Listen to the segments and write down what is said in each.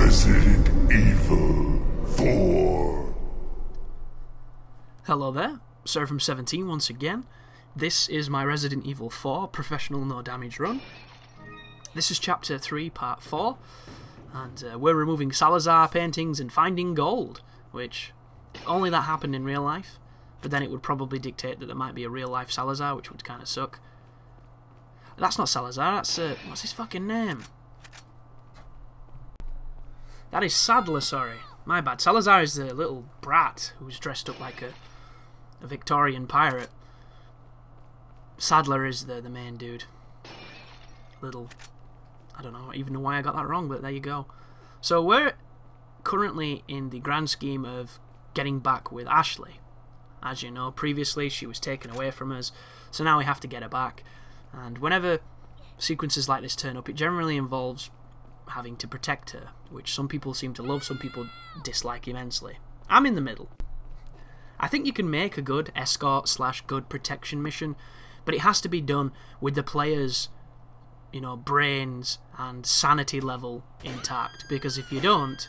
Resident Evil 4. Hello there, Seraph17 once again. This is my Resident Evil 4 Professional No Damage run. This is Chapter 3, Part 4, and we're removing Salazar paintings and finding gold, which, if only that happened in real life, but then it would probably dictate that there might be a real-life Salazar, which would kind of suck. That's not Salazar, that's, what's his fucking name? That is Sadler, sorry. My bad. Salazar is the little brat who's dressed up like a Victorian pirate. Sadler is the main dude. Little... I don't know even know why I got that wrong, but there you go. So we're currently in the grand scheme of getting back with Ashley. As you know, previously she was taken away from us, so now we have to get her back. And whenever sequences like this turn up, it generally involves having to protect her, which some people seem to love, some people dislike immensely. I'm in the middle. I think you can make a good escort / good protection mission, but it has to be done with the player's, you know, brains and sanity level intact, because if you don't,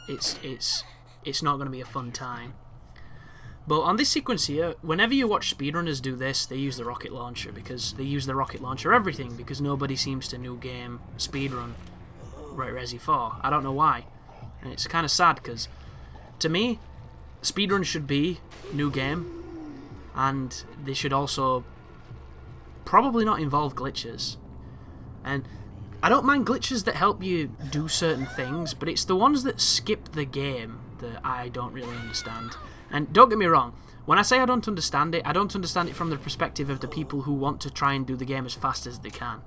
it's not going to be a fun time. But on this sequence here, whenever you watch speedrunners do this, they use the rocket launcher, because they use the rocket launcher everything, because nobody seems to new game speedrun Resi 4. I don't know why. And it's kind of sad, because to me, speedrun should be new game, and they should also probably not involve glitches. And I don't mind glitches that help you do certain things, but it's the ones that skip the game that I don't really understand. And don't get me wrong, when I say I don't understand it from the perspective of the people who want to try and do the game as fast as they can.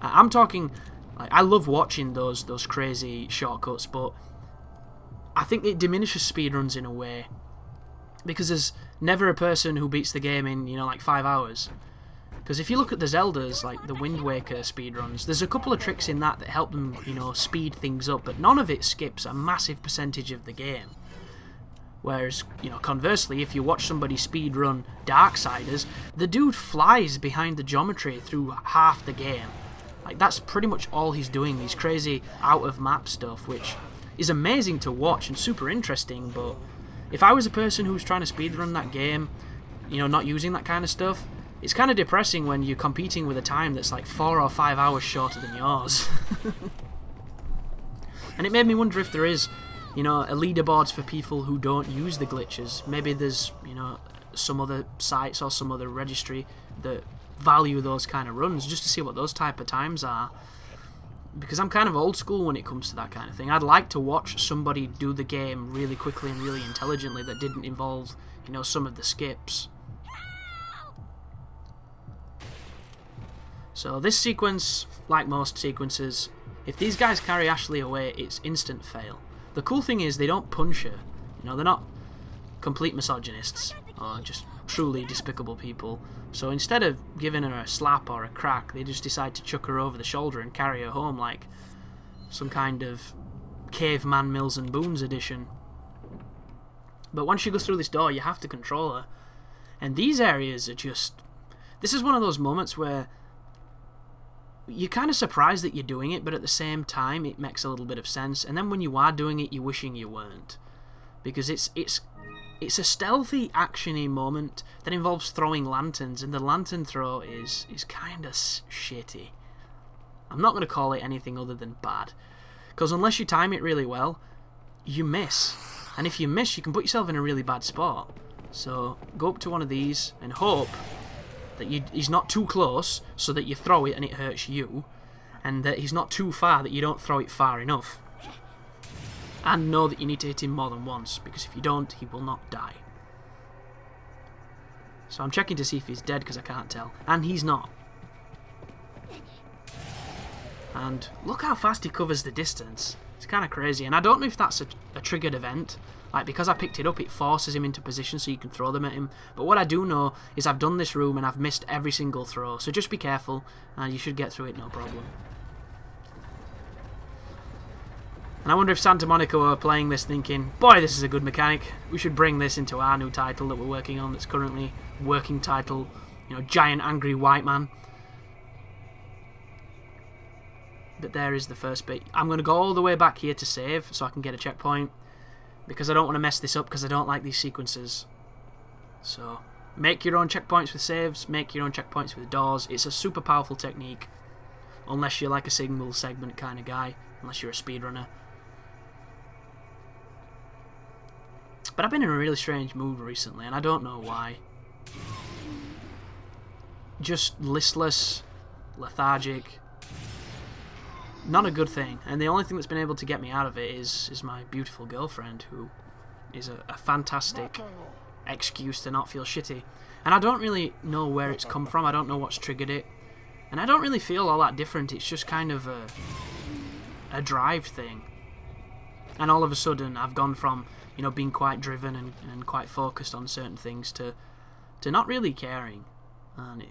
I'm talking, like, I love watching those crazy shortcuts, but I think it diminishes speedruns in a way, because there's never a person who beats the game in, you know, like 5 hours. Because if you look at the Zeldas, like the Wind Waker speedruns, there's a couple of tricks in that help them, you know, speed things up, but none of it skips a massive percentage of the game. Whereas, you know, conversely, if you watch somebody speedrun Darksiders, the dude flies behind the geometry through half the game. Like, that's pretty much all he's doing, these crazy out-of-map stuff, which is amazing to watch and super interesting, but if I was a person who was trying to speedrun that game, you know, not using that kind of stuff, it's kind of depressing when you're competing with a time that's like 4 or 5 hours shorter than yours. And it made me wonder if there is, you know, a leaderboards for people who don't use the glitches. Maybe there's, you know, some other sites or some other registry that value those kind of runs, just to see what those type of times are. Because I'm kind of old school when it comes to that kind of thing. I'd like to watch somebody do the game really quickly and really intelligently that didn't involve, you know, some of the skips. So this sequence, like most sequences, if these guys carry Ashley away, it's instant fail. The cool thing is they don't punch her. You know, they're not complete misogynists or just truly despicable people. So instead of giving her a slap or a crack, they just decide to chuck her over the shoulder and carry her home like some kind of Caveman Mills and Boons edition. But once she goes through this door, you have to control her. And these areas are just... This is one of those moments where you're kind of surprised that you're doing it, but at the same time it makes a little bit of sense. And then when you are doing it, you're wishing you weren't, because it's a stealthy, actiony moment that involves throwing lanterns, and the lantern throw is kind of shitty. I'm not going to call it anything other than bad, because unless you time it really well, you miss, and if you miss, you can put yourself in a really bad spot. So go up to one of these and hope that he's not too close so that you throw it and it hurts you, and that he's not too far that you don't throw it far enough. And know that you need to hit him more than once, because if you don't, he will not die. So I'm checking to see if he's dead, because I can't tell. And he's not. And look how fast he covers the distance. It's kind of crazy. And I don't know if that's a triggered event. Like, because I picked it up, it forces him into position so you can throw them at him. But what I do know is I've done this room and I've missed every single throw. So just be careful, and you should get through it no problem. And I wonder if Santa Monica were playing this thinking, boy, this is a good mechanic. We should bring this into our new title that we're working on, that's currently working title, you know, Giant Angry White Man. that there is the first bit. I'm going to go all the way back here to save so I can get a checkpoint, because I don't want to mess this up, because I don't like these sequences. So make your own checkpoints with saves, make your own checkpoints with doors. It's a super powerful technique, unless you're like a single segment kind of guy, unless you're a speedrunner. But I've been in a really strange mood recently, and I don't know why. Just listless, lethargic. Not a good thing. And the only thing that's been able to get me out of it is my beautiful girlfriend, who is a fantastic excuse to not feel shitty. And I don't really know where it's come from. I don't know what's triggered it. And I don't really feel all that different. It's just kind of a drive thing. And all of a sudden, I've gone from, you know, being quite driven and quite focused on certain things to not really caring. And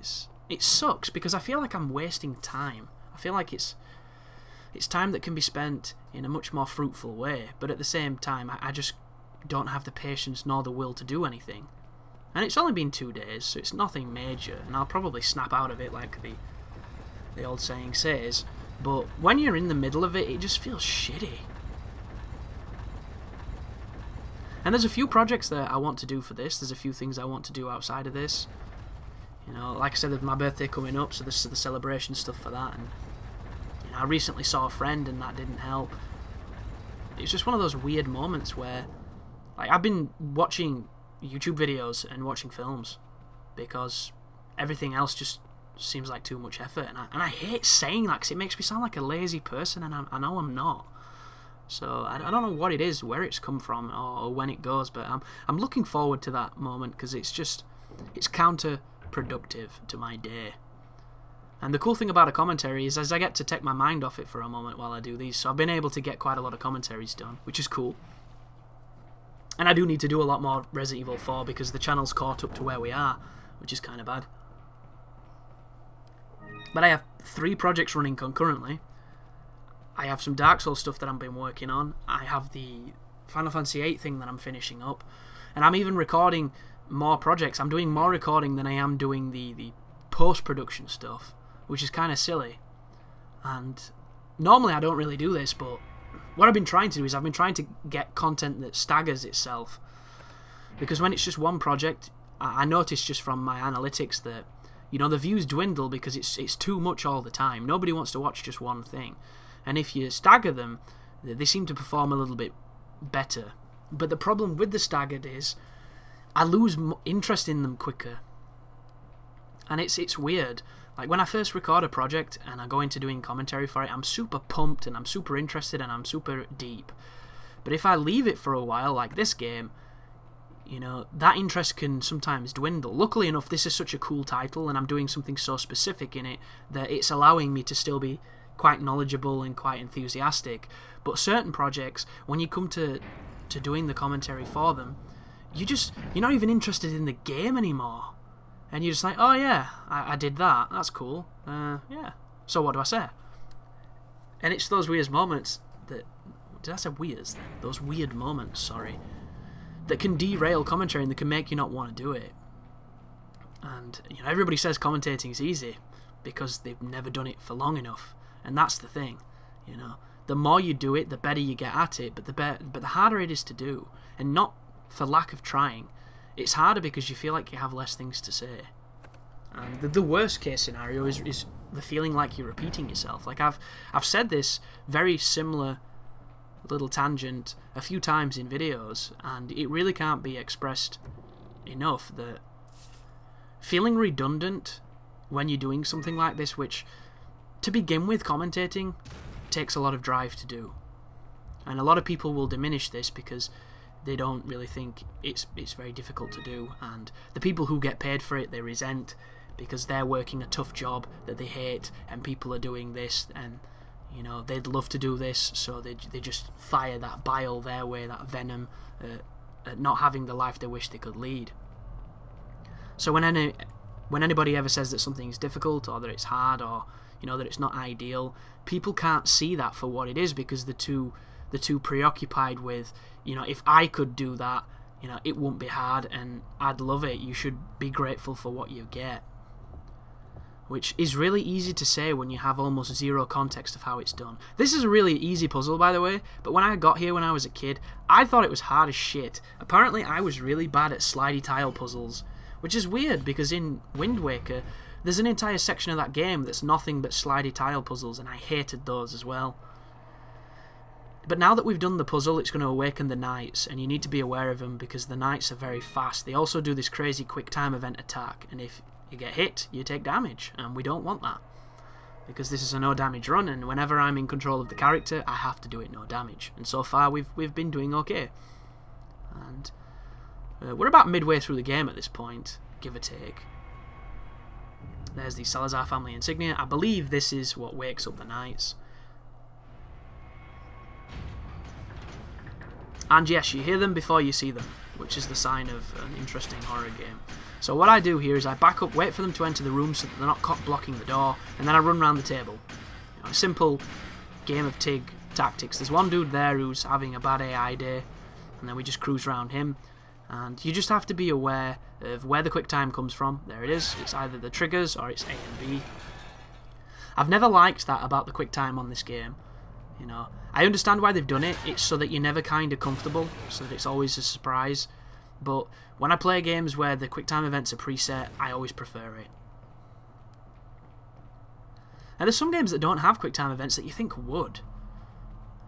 it sucks, because I feel like I'm wasting time. I feel like it's time that can be spent in a much more fruitful way, but at the same time, I just don't have the patience nor the will to do anything. And it's only been 2 days, so it's nothing major, and I'll probably snap out of it like the old saying says, but when you're in the middle of it, it just feels shitty. And there's a few projects that I want to do for this. There's a few things I want to do outside of this. You know, like I said, there's my birthday coming up, so this is the celebration stuff for that. And you know, I recently saw a friend, and that didn't help. It's just one of those weird moments where, like, I've been watching YouTube videos and watching films because everything else just seems like too much effort. And I hate saying that, because it makes me sound like a lazy person, and I know I'm not. So I don't know what it is, where it's come from, or when it goes, but I'm looking forward to that moment, because it's counterproductive to my day. And the cool thing about a commentary is I get to take my mind off it for a moment while I do these, so I've been able to get quite a lot of commentaries done, which is cool. And I do need to do a lot more Resident Evil 4, because the channel's caught up to where we are, which is kind of bad. But I have 3 projects running concurrently. I have some Dark Souls stuff that I've been working on. I have the Final Fantasy VIII thing that I'm finishing up. And I'm even recording more projects. I'm doing more recording than I am doing the post-production stuff, which is kind of silly. And normally I don't really do this, but what I've been trying to do is I've been trying to get content that staggers itself. Because when it's just one project, I notice just from my analytics that, you know, the views dwindle because it's too much all the time. Nobody wants to watch just one thing. And if you stagger them, they seem to perform a little bit better. But the problem with the staggered is I lose interest in them quicker. And it's weird. Like, when I first record a project and I go into doing commentary for it, I'm super pumped and I'm super interested and I'm super deep. But if I leave it for a while, like this game, you know, that interest can sometimes dwindle. Luckily enough, this is such a cool title, and I'm doing something so specific in it that it's allowing me to still be quite knowledgeable and quite enthusiastic. But certain projects, when you come to doing the commentary for them, you're not even interested in the game anymore. And you're just like, oh yeah, I did that, that's cool, yeah, so what do I say? And it's those weird moments that, did I say weirds then? Those weird moments, sorry, that can derail commentary and that can make you not want to do it. And, you know, everybody says commentating is easy because they've never done it for long enough. And that's the thing, you know. The more you do it, the better you get at it, but the harder it is to do. And not for lack of trying. It's harder because you feel like you have less things to say. And the worst case scenario is the feeling like you're repeating yourself. Like, I've said this very similar little tangent a few times in videos, and it really can't be expressed enough that feeling redundant when you're doing something like this, which to begin with, commentating takes a lot of drive to do, and a lot of people will diminish this because they don't really think it's very difficult to do, and the people who get paid for it, they resent because they're working a tough job that they hate, and people are doing this, and you know, they'd love to do this, so they just fire that bile their way, that venom, at not having the life they wish they could lead. So when anybody ever says that something's difficult, or that it's hard, or you know, that it's not ideal, people can't see that for what it is because they're too preoccupied with, you know, if I could do that, you know, it won't be hard and I'd love it. You should be grateful for what you get. which is really easy to say when you have almost zero context of how it's done. This is a really easy puzzle, by the way, but when I got here when I was a kid, I thought it was hard as shit. Apparently I was really bad at slidey tile puzzles, which is weird because in Wind Waker, there's an entire section of that game that's nothing but slidey tile puzzles, and I hated those as well. But now that we've done the puzzle, it's going to awaken the knights, and you need to be aware of them because the knights are very fast. They also do this crazy quick time event attack, and if you get hit, you take damage, and we don't want that. Because this is a no damage run, and whenever I'm in control of the character, I have to do it no damage. And so far, we've been doing okay. And we're about midway through the game at this point, give or take. There's the Salazar family insignia. I believe this is what wakes up the knights. And yes, you hear them before you see them, which is the sign of an interesting horror game. So what I do here is I back up, wait for them to enter the room so that they're not caught blocking the door, and then I run around the table. You know, a simple game of TIG tactics. There's one dude there who's having a bad AI day, and then we just cruise around him. And you just have to be aware of where the quick time comes from. There it is. It's either the triggers or it's A and B. I've never liked that about the quick time on this game. You know, I understand why they've done it. It's so that you're never kind of comfortable, so that it's always a surprise. But when I play games where the quick time events are preset, I always prefer it. And there's some games that don't have quick time events that you think would.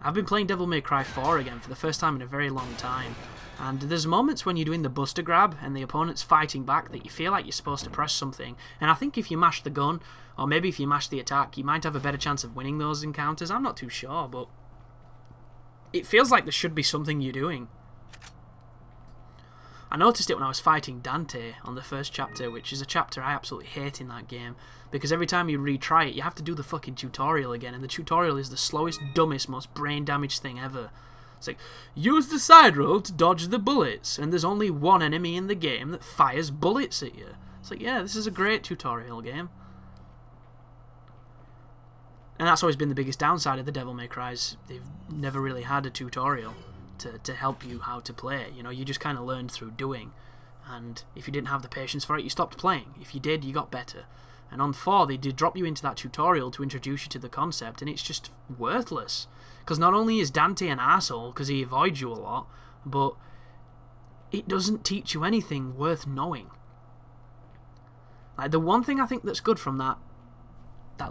I've been playing Devil May Cry 4 again for the first time in a very long time, and there's moments when you're doing the buster grab and the opponent's fighting back that you feel like you're supposed to press something, and I think if you mash the gun, or maybe if you mash the attack, you might have a better chance of winning those encounters. I'm not too sure, but it feels like there should be something you're doing. I noticed it when I was fighting Dante on the first chapter, which is a chapter I absolutely hate in that game, because every time you retry it, you have to do the fucking tutorial again, and the tutorial is the slowest, dumbest, most brain-damaged thing ever. It's like, use the side roll to dodge the bullets, and there's only one enemy in the game that fires bullets at you. It's like, yeah, this is a great tutorial game. And that's always been the biggest downside of the Devil May Crys. They've never really had a tutorial to help you how to play. You know, you just kind of learned through doing, and if you didn't have the patience for it, you stopped playing. If you did, you got better. And on 4, they did drop you into that tutorial to introduce you to the concept, and it's just worthless. Because not only is Dante an asshole because he avoids you a lot, but it doesn't teach you anything worth knowing. Like, the one thing I think that's good from that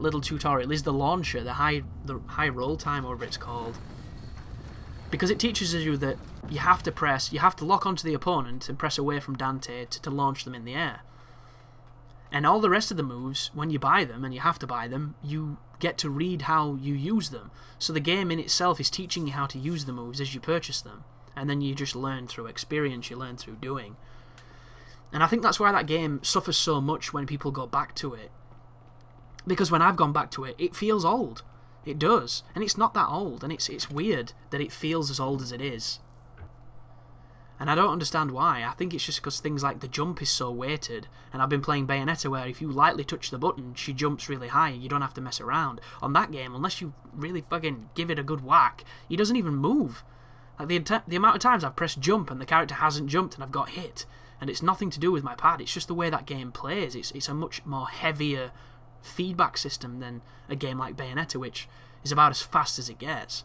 little tutorial is the launcher, the high roll time, whatever it's called. Because it teaches you that you have to lock onto the opponent and press away from Dante to launch them in the air. And all the rest of the moves, when you buy them, and you have to buy them, you get to read how you use them. So the game in itself is teaching you how to use the moves as you purchase them. And then you just learn through experience, you learn through doing. And I think that's why that game suffers so much when people go back to it. Because when I've gone back to it, it feels old. It does. And it's not that old, and it's weird that it feels as old as it is. And I don't understand why. I think it's just because things like the jump is so weighted, and I've been playing Bayonetta where if you lightly touch the button, she jumps really high, you don't have to mess around. On that game, unless you really fucking give it a good whack, he doesn't even move. Like the amount of times I've pressed jump and the character hasn't jumped and I've got hit, and it's nothing to do with my pad, it's just the way that game plays. It's a much more heavier feedback system than a game like Bayonetta, which is about as fast as it gets.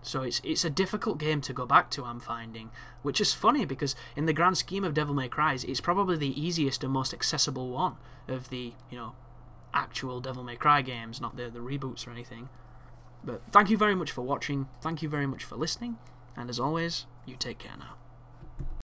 So it's a difficult game to go back to, I'm finding, which is funny because in the grand scheme of Devil May Cry, it's probably the easiest and most accessible one of the, you know, actual Devil May Cry games, not the reboots or anything. But thank you very much for watching, thank you very much for listening, and as always, you take care now.